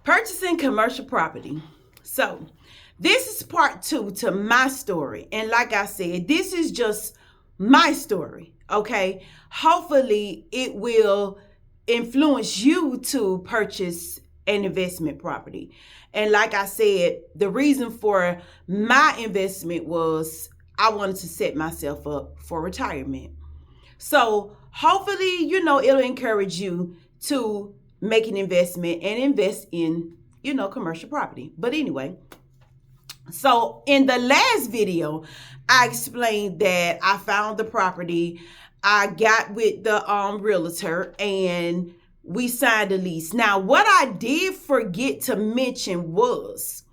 Purchasing commercial property. So, this is part 2 to my story. And like I said, this is just my story, okay? Hopefully, it will influence you to purchase an investment property. And like I said, the reason for my investment was I wanted to set myself up for retirement. So, hopefully, it'll encourage you to make an investment and invest in, commercial property. But anyway, so in the last video, I explained that I found the property. I got with the realtor and we signed a lease. Now, what I did forget to mention was,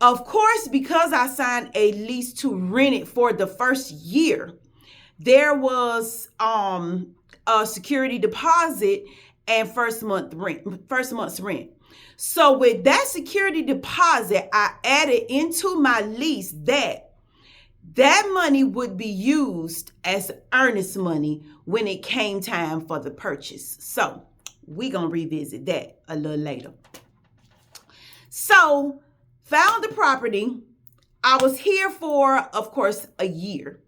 of course, because I signed a lease to rent it for the first year, there was a security deposit and first month's rent. So with that security deposit, I added into my lease that money would be used as earnest money when it came time for the purchase. So we're going to revisit that a little later. So found the property. I was here for, of course, a year.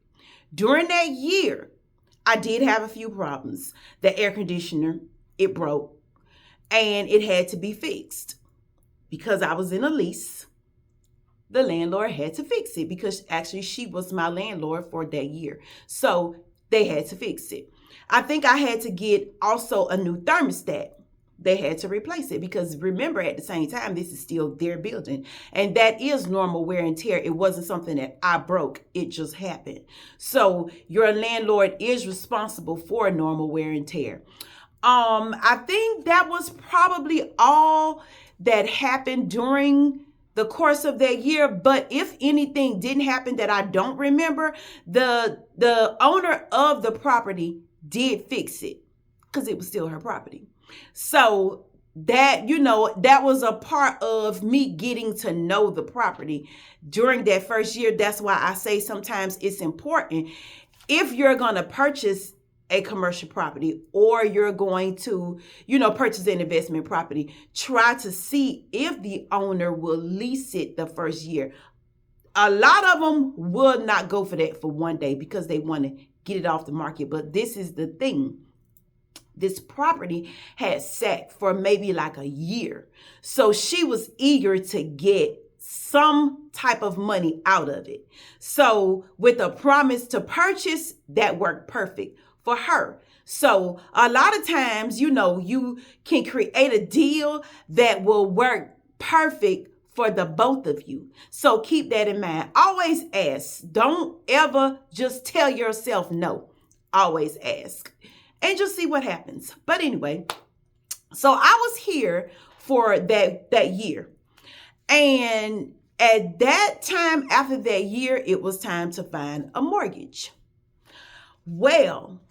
During that year, I did have a few problems. The air conditioner, it broke, and it had to be fixed. Because I was in a lease, the landlord had to fix it because actually she was my landlord for that year. So they had to fix it. I think I had to get also a new thermostat. They had to replace it because remember, at the same time, this is still their building. And that is normal wear and tear. It wasn't something that I broke. It just happened. So your landlord is responsible for normal wear and tear. I think that was probably all that happened during the course of that year. But if anything didn't happen that I don't remember, the owner of the property did fix it because it was still her property. So that, that was a part of me getting to know the property during that first year. That's why I say sometimes it's important if you're going to purchase a commercial property or you're going to, purchase an investment property, try to see if the owner will lease it the first year. A lot of them will not go for that for one day because they want to get it off the market. But this is the thing. This property had sat for maybe like a year. So she was eager to get some type of money out of it. So with a promise to purchase, that worked perfect for her. So a lot of times, you can create a deal that will work perfect for the both of you. So keep that in mind. Always ask. Don't ever just tell yourself no. Always ask. And just see what happens. But anyway, so I was here for that year. And at that time, after that year, it was time to find a mortgage. Well,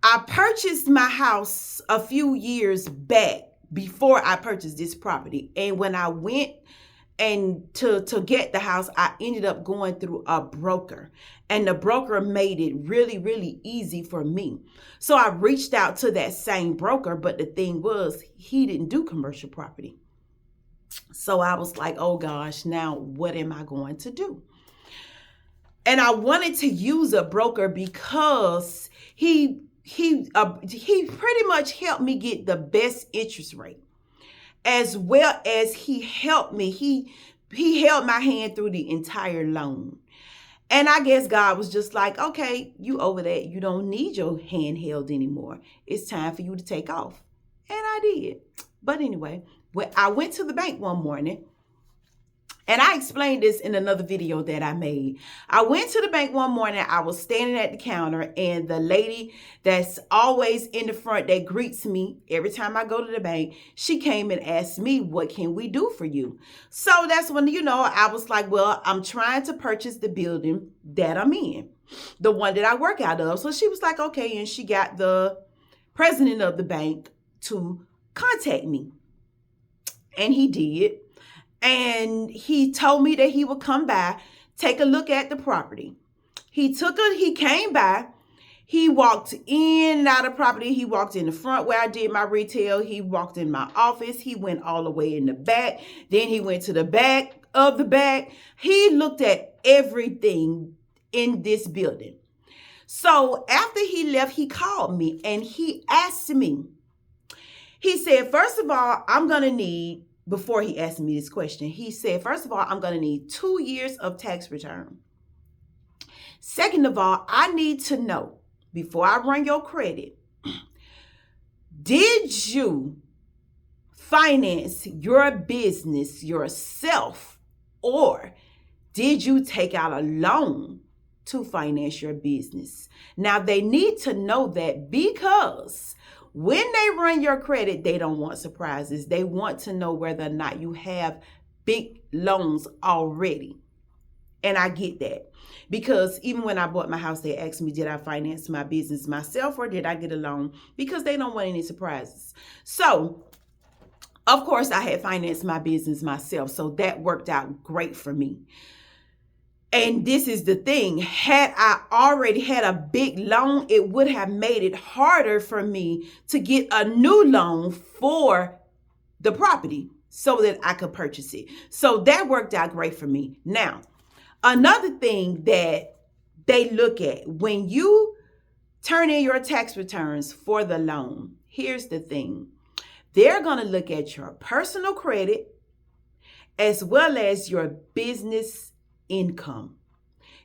I purchased my house a few years back before I purchased this property. And when I went and to get the house, I ended up going through a broker. And the broker made it really, really easy for me. So I reached out to that same broker, but the thing was, he didn't do commercial property. So I was like, oh gosh, now what am I going to do? And I wanted to use a broker because he pretty much helped me get the best interest rate. As well as he helped me, he held my hand through the entire loan. And I guess God was just like, okay, you over that. You don't need your hand held anymore. It's time for you to take off. And I did. But anyway, when I went to the bank one morning, and I explained this in another video that I made. I went to the bank one morning. I was standing at the counter, and the lady that's always in the front that greets me every time I go to the bank, she came and asked me, what can we do for you? So that's when, I was like, well, I'm trying to purchase the building that I'm in, the one that I work out of. So she was like, okay. And she got the president of the bank to contact me. And he did. And he told me that he would come by, take a look at the property. He came by, He walked in and out of property. He walked in the front where I did my retail. He walked in my office. He went all the way in the back. Then he went to the back of the back. He looked at everything in this building. So after he left, he called me and he asked me, he said, first of all, I'm going to need, before he asked me this question, he said, first of all, I'm going to need 2 years of tax return. Second of all, I need to know, before I run your credit, did you finance your business yourself, or did you take out a loan to finance your business? Now, they need to know that, because when they run your credit, they don't want surprises. They want to know whether or not you have big loans already. And I get that, because even when I bought my house, they asked me, did I finance my business myself or did I get a loan? Because they don't want any surprises. So, of course, I had financed my business myself. So that worked out great for me. And this is the thing. Had I already had a big loan, it would have made it harder for me to get a new loan for the property so that I could purchase it. So that worked out great for me. Now, another thing that they look at when you turn in your tax returns for the loan, here's the thing. They're going to look at your personal credit as well as your business income.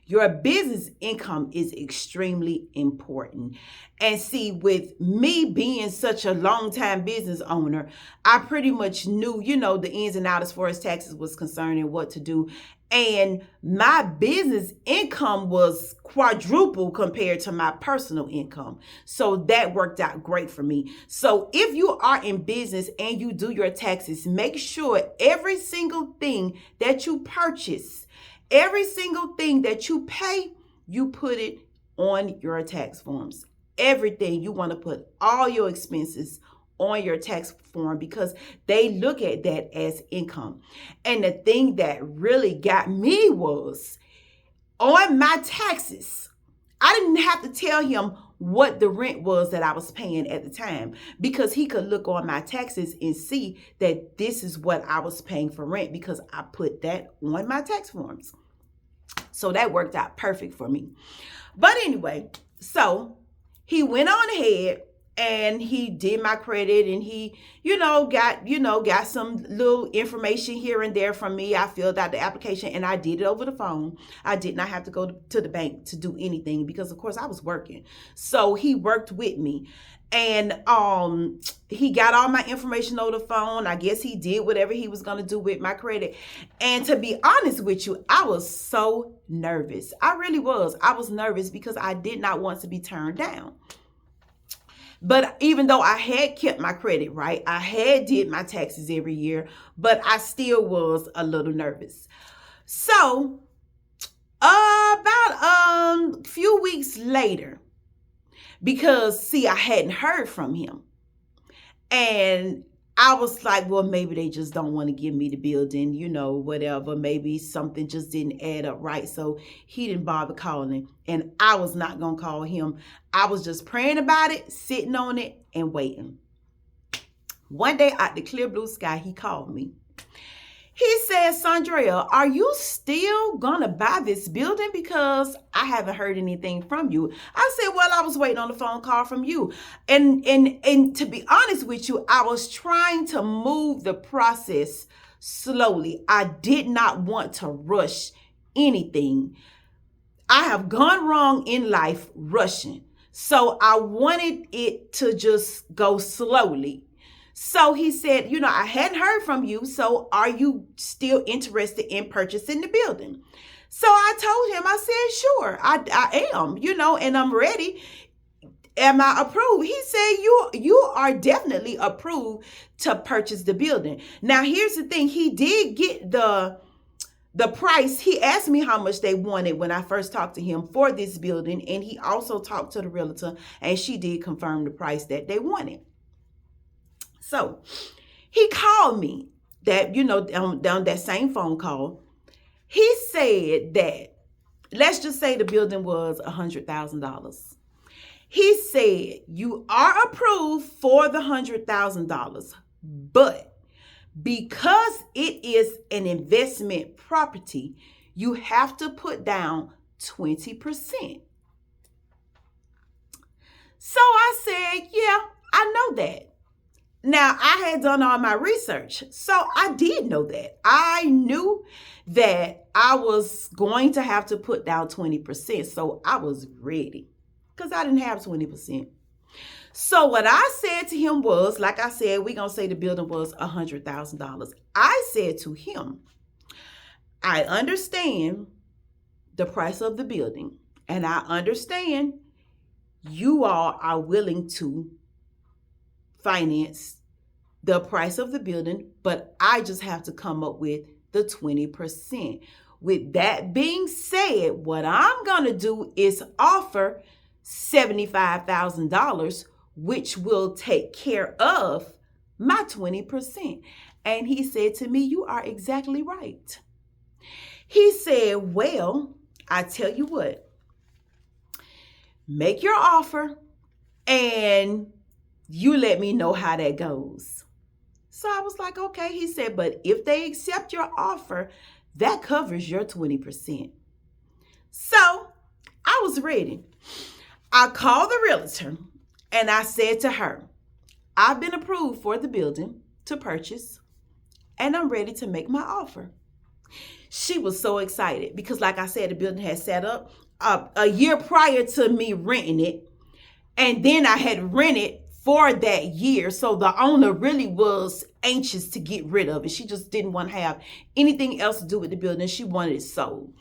Your business income is extremely important. And see, with me being such a long-time business owner, I pretty much knew, the ins and outs as far as taxes was concerned and what to do. And my business income was quadruple compared to my personal income. So that worked out great for me. So if you are in business and you do your taxes, make sure every single thing that you purchase, every single thing that you pay, you put it on your tax forms. Everything, you want to put all your expenses on your tax form, because they look at that as income. And the thing that really got me was, on my taxes, I didn't have to tell him what the rent was that I was paying at the time, because he could look on my taxes and see that this is what I was paying for rent, because I put that on my tax forms. So that worked out perfect for me. But anyway, so he went on ahead and he did my credit, and he, got some little information here and there from me. I filled out the application and I did it over the phone. I did not have to go to the bank to do anything, because of course I was working. So he worked with me, and he got all my information over the phone. I guess he did whatever he was going to do with my credit. And to be honest with you, I was so nervous. I really was. I was nervous because I did not want to be turned down. But even though I had kept my credit right, I had did my taxes every year, but I still was a little nervous. So about a few weeks later, because see, I hadn't heard from him, and I was like, well, maybe they just don't want to give me the building, whatever. Maybe something just didn't add up right. So he didn't bother calling, and I was not going to call him. I was just praying about it, sitting on it and waiting. One day out the clear blue sky, he called me. He said, Sondrea, are you still going to buy this building? Because I haven't heard anything from you. I said, well, I was waiting on a phone call from you. And to be honest with you, I was trying to move the process slowly. I did not want to rush anything. I have gone wrong in life rushing. So I wanted it to just go slowly. So he said, I hadn't heard from you. So are you still interested in purchasing the building? So I told him, I said, sure, I am, and I'm ready. Am I approved? He said, you are definitely approved to purchase the building. Now, here's the thing. He did get the price. He asked me how much they wanted when I first talked to him for this building. And he also talked to the realtor, and she did confirm the price that they wanted. So he called me that, down that same phone call. He said that, let's just say the building was $100,000. He said, you are approved for the $100,000, but because it is an investment property, you have to put down 20%. So I said, yeah, I know that. Now, I had done all my research, so I did know that. I knew that I was going to have to put down 20%, so I was ready because I didn't have 20%. So what I said to him was, like I said, we're going to say the building was $100,000. I said to him, I understand the price of the building, and I understand you all are willing to finance the price of the building, but I just have to come up with the 20%. With that being said, what I'm going to do is offer $75,000, which will take care of my 20%. And he said to me, you are exactly right. He said, well, I tell you what, make your offer and you let me know how that goes. So I was like, okay. He said, but if they accept your offer, that covers your 20%. So I was ready. I called the realtor and I said to her, I've been approved for the building to purchase and I'm ready to make my offer. She was so excited because, like I said, the building had set up a year prior to me renting it. And then I had rented for that year. So the owner really was anxious to get rid of it. She just didn't want to have anything else to do with the building. She wanted it sold.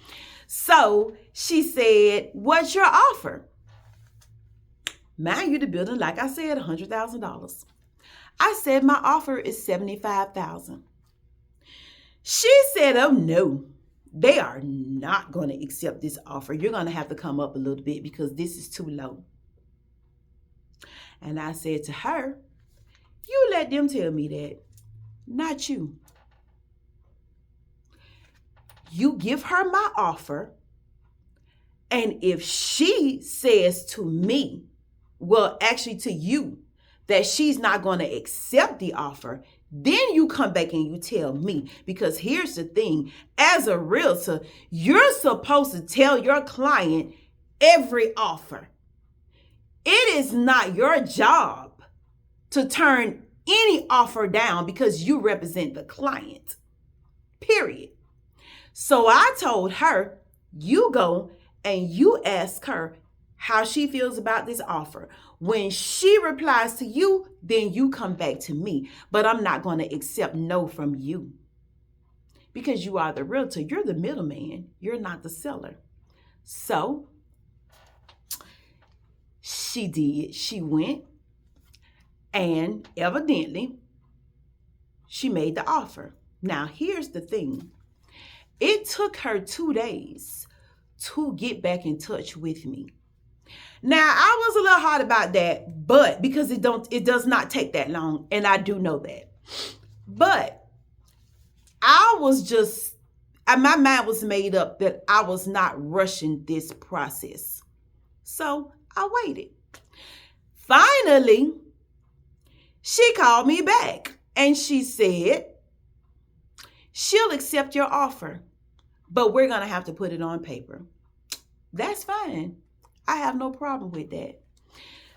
So she said, what's your offer? Mind you, the building, like I said, $100,000. I said, my offer is $75,000. She said, oh no, they are not going to accept this offer. You're going to have to come up a little bit because this is too low. And I said to her, you let them tell me that, not you. You give her my offer, and if she says to me, well, actually to you, that she's not going to accept the offer, then you come back and you tell me. Because here's the thing, as a realtor, you're supposed to tell your client every offer. It is not your job to turn any offer down because you represent the client, period. So I told her, you go and you ask her how she feels about this offer. When she replies to you, then you come back to me. But I'm not going to accept no from you because you are the realtor. You're the middleman. You're not the seller. So she did. She went and evidently she made the offer. Now, here's the thing. It took her 2 days to get back in touch with me. Now, I was a little hot about that, but because it does not take that long, and I do know that. But I was just, my mind was made up that I was not rushing this process. So I waited. Finally, she called me back and she said, she'll accept your offer, but we're going to have to put it on paper. That's fine. I have no problem with that.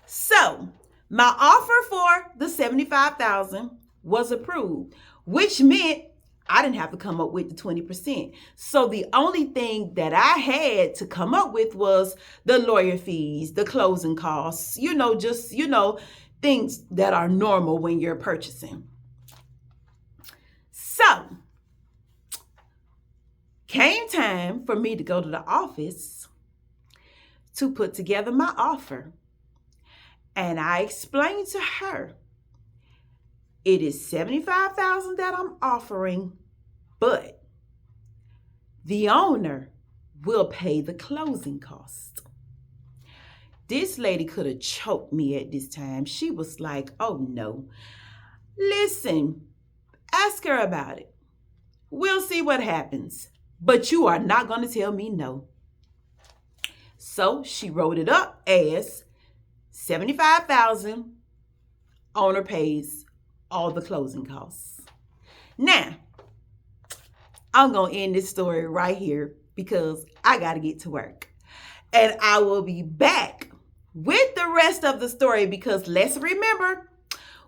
So my offer for the $75,000 was approved, which meant I didn't have to come up with the 20%. So the only thing that I had to come up with was the lawyer fees, the closing costs, things that are normal when you're purchasing. So came time for me to go to the office to put together my offer. And I explained to her, it is $75,000 that I'm offering, but the owner will pay the closing cost. This lady could have choked me at this time. She was like, oh no. Listen, ask her about it. We'll see what happens, but you are not going to tell me no. So she wrote it up as $75,000. Owner pays all the closing costs. Now, I'm going to end this story right here because I got to get to work. And I will be back with the rest of the story because let's remember,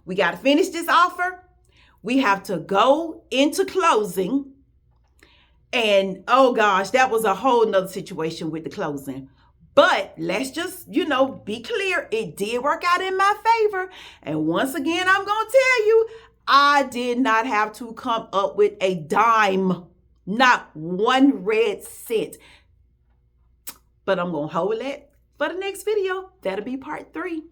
we got to finish this offer. We have to go into closing. And oh gosh, that was a whole nother situation with the closing. But let's just, be clear. It did work out in my favor. And once again, I'm going to tell you, I did not have to come up with a dime, not one red cent. But I'm going to hold that for the next video. That'll be part 3.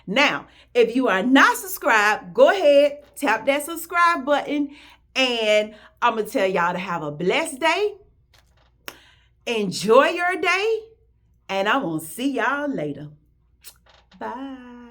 Now, if you are not subscribed, go ahead, tap that subscribe button. And I'm going to tell y'all to have a blessed day. Enjoy your day. And I'm going to see y'all later. Bye.